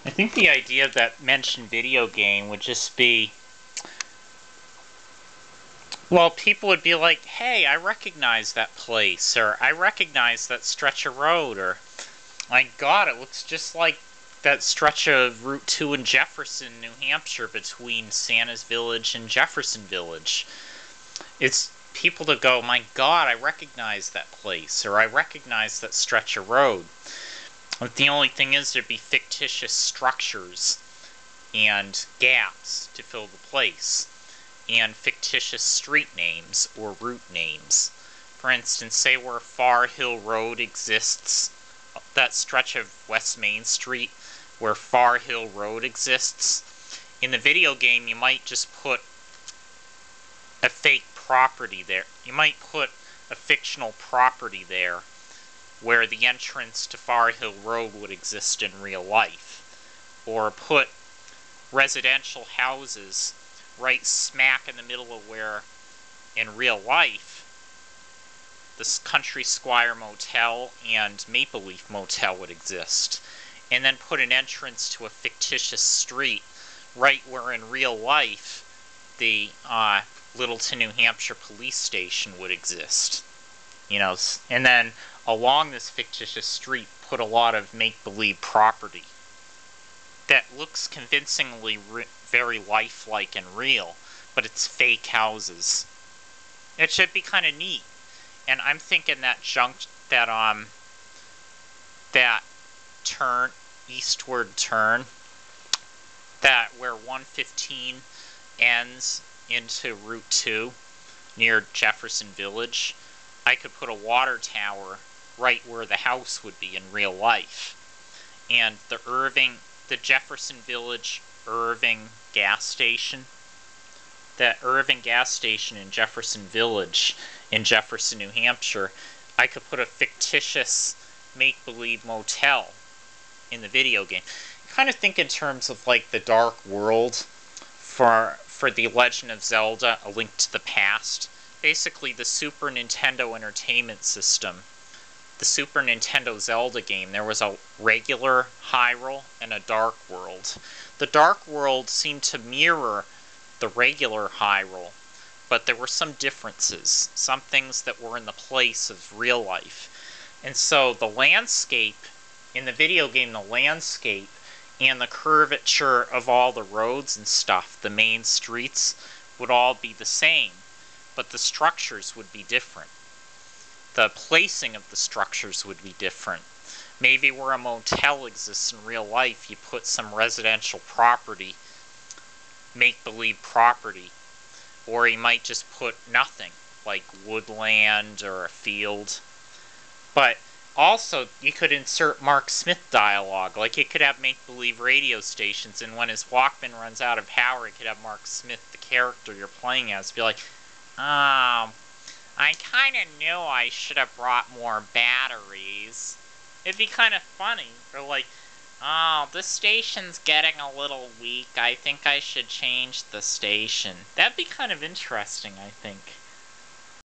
I think the idea of that mentioned video game would just be, well, people would be like, hey, I recognize that place, or I recognize that stretch of road, or my God, it looks just like that stretch of Route 2 in Jefferson, New Hampshire, between Santa's Village and Jefferson Village. It's people to go, my God, I recognize that place, or I recognize that stretch of road. But the only thing is, there'd be fictitious structures and gaps to fill the place, and fictitious street names or route names. For instance, say where Far Hill Road exists, that stretch of West Main Street where Far Hill Road exists. In the video game, you might just put a fake property there. You might put a fictional property there where the entrance to Far Hill Road would exist in real life. Or put residential houses right smack in the middle of where, in real life, this Country Squire Motel and Maple Leaf Motel would exist. And then put an entrance to a fictitious street right where, in real life, the Littleton, New Hampshire police station would exist. You know, and then along this fictitious street put a lot of make-believe property that looks convincingly very lifelike and real, but it's fake houses. It should be kind of neat. And I'm thinking that that turn, eastward turn, that where 115 ends into Route 2 near Jefferson Village, I could put a water tower right where the house would be in real life. And the Jefferson Village Irving gas station, that Irving gas station in Jefferson Village in Jefferson, New Hampshire, I could put a fictitious make-believe motel in the video game. Kind of think in terms of like the Dark World for the Legend of Zelda: A Link to the Past. Basically, the Super Nintendo Entertainment System, the Super Nintendo Zelda game, there was a regular Hyrule and a Dark World. The Dark World seemed to mirror the regular Hyrule, but there were some differences, some things that were in the place of real life. And so the landscape, in the video game, the landscape and the curvature of all the roads and stuff, the main streets, would all be the same, but the structures would be different. The placing of the structures would be different. Maybe where a motel exists in real life, you put some residential property, make-believe property, or you might just put nothing, like woodland or a field. But also, you could insert Mark Smith dialogue, like it could have make-believe radio stations, and when his Walkman runs out of power, it could have Mark Smith, the character you're playing as, be like, I kind of knew I should have brought more batteries. It'd be kind of funny. Or like, oh, this station's getting a little weak. I think I should change the station. That'd be kind of interesting, I think.